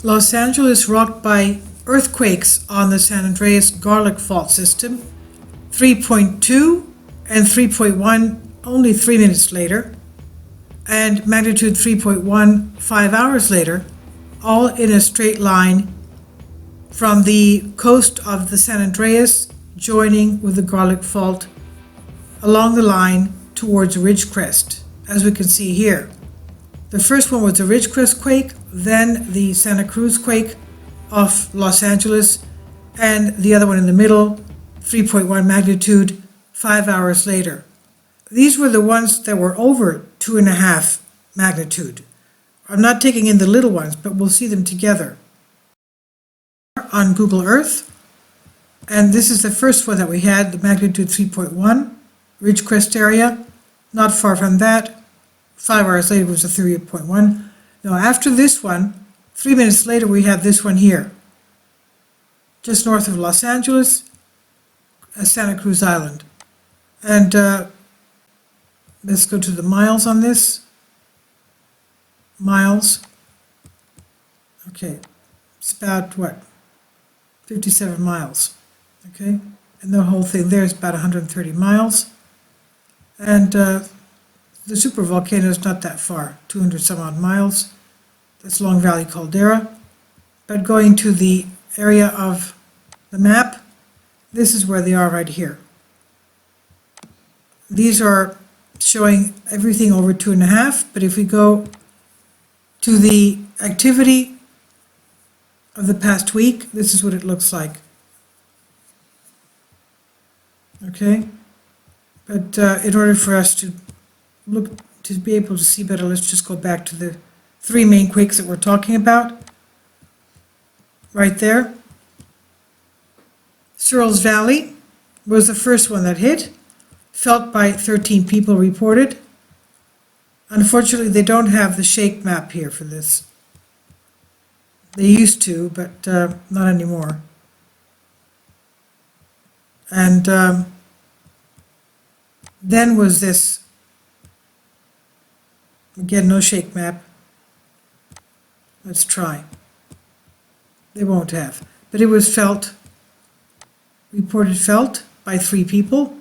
Los Angeles rocked by earthquakes on the San Andreas-Garlock fault system, 3.2 and 3.1 only 3 minutes later, and magnitude 3.1 5 hours later, all in a straight line from the coast of the San Andreas joining with the Garlock fault along the line towards a ridge crest, as we can see here. The first one was the ridge crest quake, then the Santa Cruz quake off Los Angeles, and the other one in the middle, 3.1 magnitude, 5 hours later. These were the ones that were over 2.5 magnitude. I'm not taking in the little ones, but we'll see them together on Google Earth. And this is the first one that we had, the magnitude 3.1, Ridgecrest area. Not far from that, 5 hours later was a 3.1. Now after this one, 3 minutes later we had this one here, just north of Los Angeles, Santa Cruz Island. And let's go to the miles on this. Miles. Okay, it's about what? 57 miles. Okay, and the whole thing there is about 130 miles. And the supervolcano is not that far, 200 some odd miles. That's Long Valley Caldera. But going to the area of the map, this is where they are right here. These are showing everything over 2.5, but if we go to the activity of the past week, this is what it looks like. Okay, but in order for us to look, to be able to see better, let's just go back to the 3 main quakes that we're talking about. Right there. Searles Valley was the first one that hit, felt by 13 people reported. Unfortunately, they don't have the shake map here for this. They used to, but not anymore. And then was this, again, no shake map. Let's try. They won't have. But it was felt, reported felt by 3 people.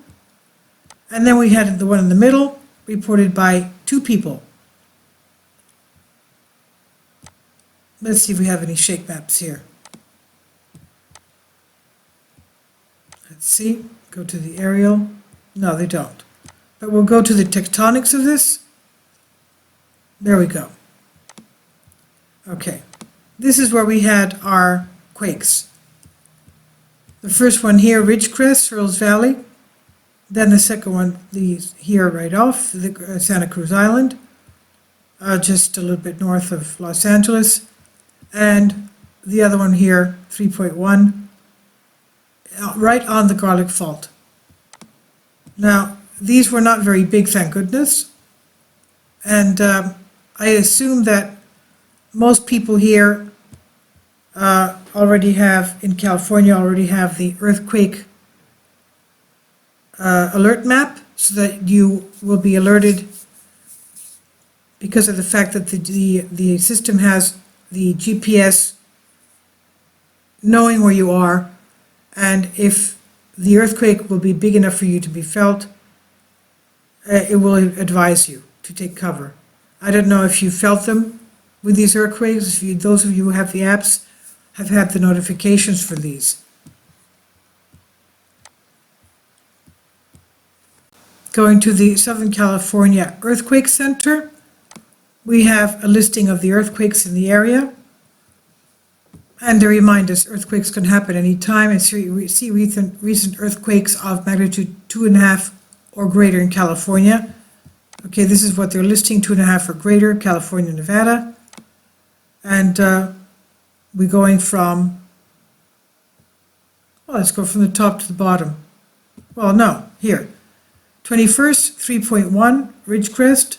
And then we had the one in the middle, reported by 2 people. Let's see if we have any shake maps here. Let's see, go to the aerial. No, they don't. But we'll go to the tectonics of this. There we go. Okay, this is where we had our quakes. The first one here, Ridgecrest, Searles Valley. Then the second one, here right off, the Santa Cruz Island, just a little bit north of Los Angeles. And the other one here, 3.1, right on the Garlock Fault. Now, these were not very big, thank goodness. And I assume that most people here already have, in California, already have the earthquake alert map, so that you will be alerted because of the fact that the system has the GPS knowing where you are, and if the earthquake will be big enough for you to be felt, it will advise you to take cover. I don't know if you felt them with these earthquakes. If those of you who have the apps have had the notifications for these. Going to the Southern California Earthquake Center, we have a listing of the earthquakes in the area. And they remind us earthquakes can happen anytime, and see recent earthquakes of magnitude 2.5 or greater in California. Okay, this is what they're listing, 2.5 or greater, California, Nevada. And we're going from, well, let's go from the top to the bottom. Well, no, here. 21st, 3.1, Ridgecrest.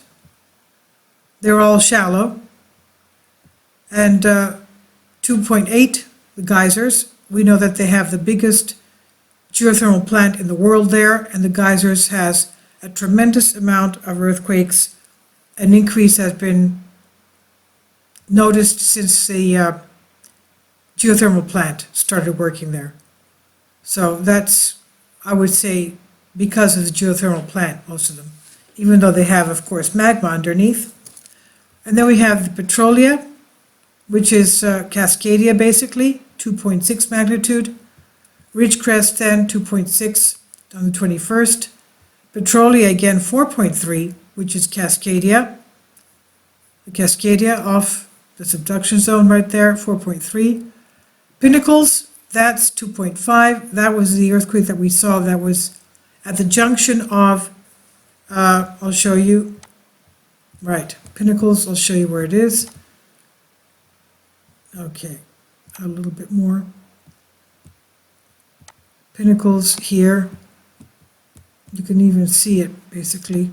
They're all shallow. And 2.8, the geysers. We know that they have the biggest geothermal plant in the world there, and the geysers has a tremendous amount of earthquakes. An increase has been noticed since the geothermal plant started working there. So that's, I would say, because of the geothermal plant, most of them, even though they have, of course, magma underneath. And then we have the Petrolia, which is Cascadia, basically, 2.6 magnitude. Ridgecrest then, 2.6 on the 21st. Petrolia, again, 4.3, which is Cascadia. The Cascadia off the subduction zone right there, 4.3. Pinnacles, that's 2.5. That was the earthquake that we saw that was at the junction of, I'll show you, right, Pinnacles, I'll show you where it is. Okay, a little bit more. Pinnacles here. You can even see it, basically.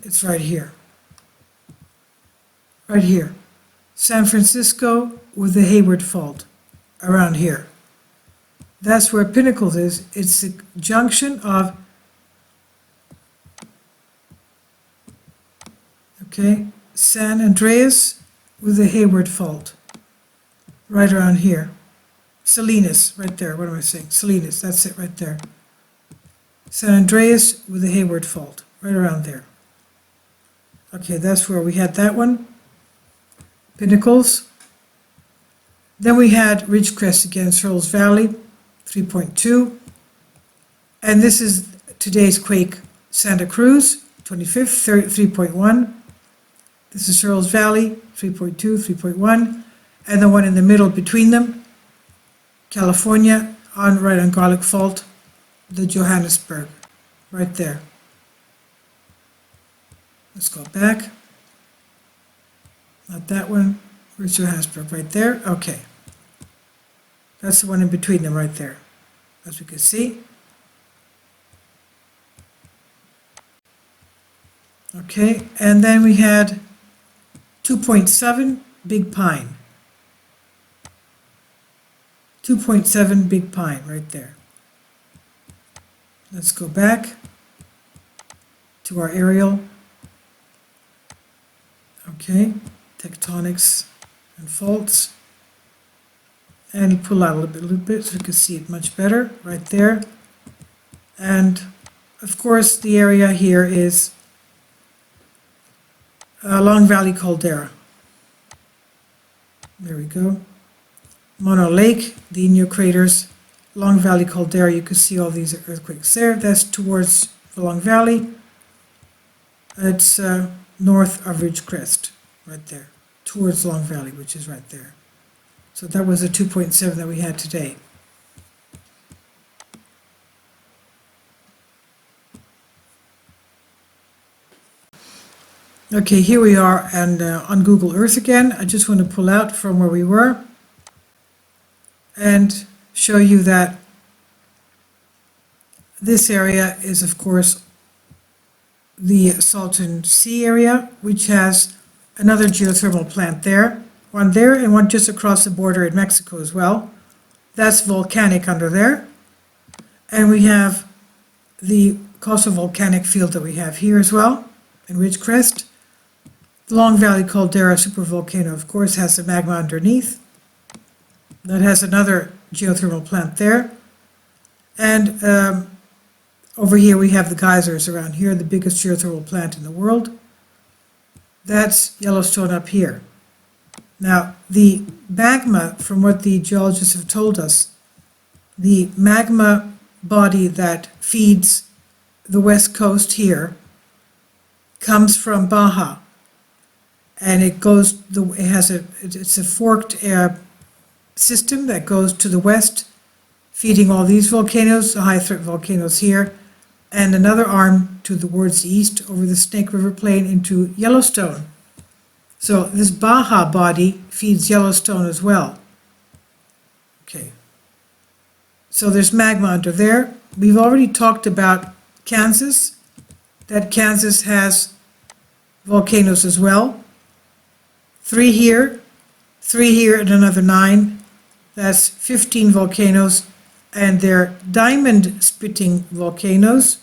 It's right here. Right here. San Francisco with the Hayward Fault, around here. That's where Pinnacles is. It's the junction of, okay, San Andreas with the Hayward Fault, right around here. Salinas, right there. What am I saying? Salinas, that's it right there. San Andreas with the Hayward Fault, right around there. Okay, that's where we had that one. Pinnacles. Then we had Ridgecrest again, Searles Valley, 3.2. And this is today's quake, Santa Cruz, 25th, 3.1. This is Searles Valley, 3.2, 3.1. And the one in the middle between them, California, right on Garlock Fault, the Johannesburg, right there. Let's go back. Not that one. Where's Johannesburg? Right there. Okay. That's the one in between them right there, as we can see. Okay, and then we had 2.7 Big Pine. 2.7 Big Pine right there. Let's go back to our aerial. Okay, tectonics and faults. And pull out a little bit so you can see it much better right there. And of course the area here is Long Valley Caldera. There we go. Mono Lake, the Inyo craters, Long Valley Caldera, you can see all these earthquakes there. That's towards the Long Valley. It's north of Ridgecrest, right there, towards Long Valley, which is right there. So that was a 2.7 that we had today. Okay, here we are and on Google Earth again. I just want to pull out from where we were and show you that this area is, of course, the Salton Sea area, which has another geothermal plant there, one there and one just across the border in Mexico as well. That's Volcanic under there. And we have the coastal volcanic field that we have here as well in Ridgecrest. The Long Valley Caldera supervolcano, of course, has the magma underneath. That has another geothermal plant there. And over here we have the geysers around here, the biggest geothermal plant in the world. That's Yellowstone up here. Now, the magma, from what the geologists have told us, the magma body that feeds the west coast here comes from Baja. And it goes, it's a forked system that goes to the west, feeding all these volcanoes, the high threat volcanoes here, and another arm towards the east over the Snake River Plain into Yellowstone. So this Baja body feeds Yellowstone as well. Okay. So there's magma under there. We've already talked about Kansas, that Kansas has volcanoes as well. 3 here, and another 9. That's 15 volcanoes, and they're diamond-spitting volcanoes.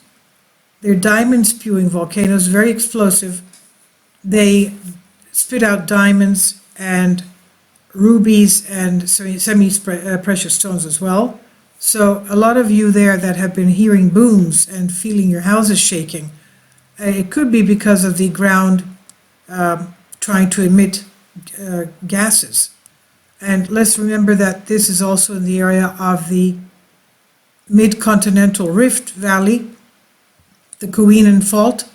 They're diamond-spewing volcanoes, very explosive. They spit out diamonds and rubies and semi-precious stones as well. So a lot of you there that have been hearing booms and feeling your houses shaking, it could be because of the ground trying to emit gases. And let's remember that this is also in the area of the mid-continental rift valley, the Kuinan Fault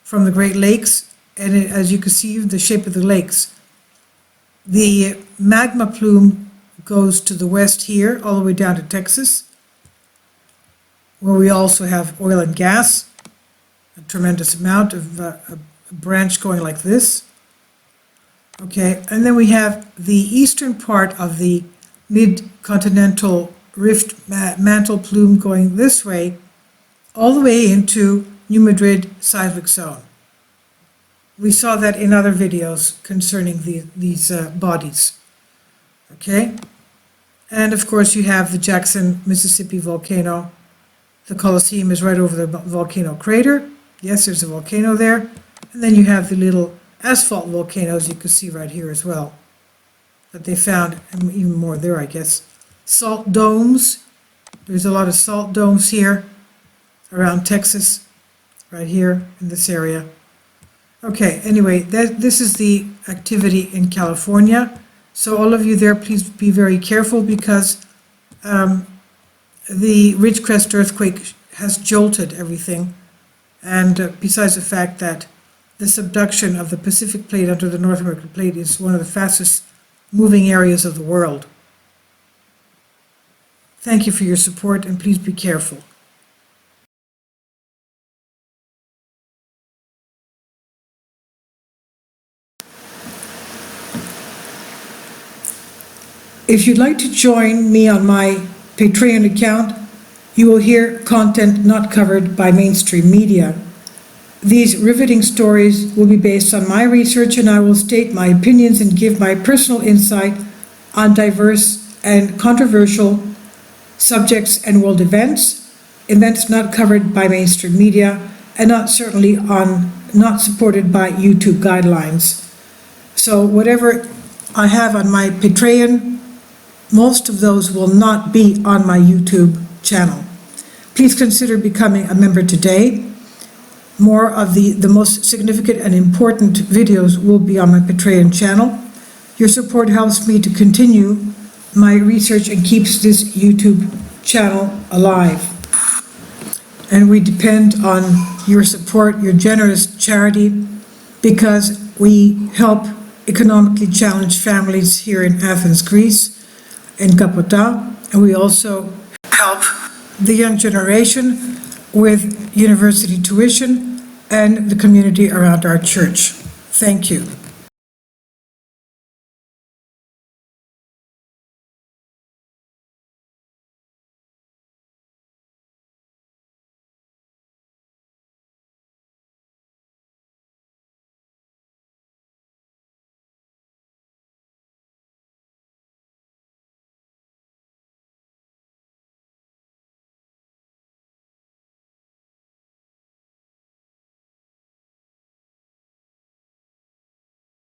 from the Great Lakes, and as you can see, the shape of the lakes. The magma plume goes to the west here, all the way down to Texas, where we also have oil and gas, a tremendous amount of a branch going like this. Okay, and then we have the eastern part of the mid-continental rift mantle plume going this way, all the way into New Madrid seismic zone. We saw that in other videos concerning these bodies. Okay, and of course you have the Jackson, Mississippi volcano. The Colosseum is right over the volcano crater. Yes, there's a volcano there. And then you have the little asphalt volcanoes you can see right here as well, that they found, and even more there, I guess. Salt domes. There's a lot of salt domes here around Texas, right here in this area. Okay, anyway, this is the activity in California. So all of you there, please be very careful, because the Ridgecrest earthquake has jolted everything. And besides the fact that the subduction of the Pacific plate under the North American plate is one of the fastest moving areas of the world. Thank you for your support, and please be careful. If you'd like to join me on my Patreon account, you will hear content not covered by mainstream media. These riveting stories will be based on my research, and I will state my opinions and give my personal insight on diverse and controversial subjects and world events not covered by mainstream media, and not supported by YouTube guidelines. So whatever I have on my Patreon, most of those will not be on my YouTube channel. Please consider becoming a member today. More of the most significant and important videos will be on my Patreon channel. Your support helps me to continue my research and keeps this YouTube channel alive. And we depend on your support, your generous charity, because we help economically challenged families here in Athens, Greece, in Kapota, and we also help the young generation with university tuition and the community around our church. Thank you.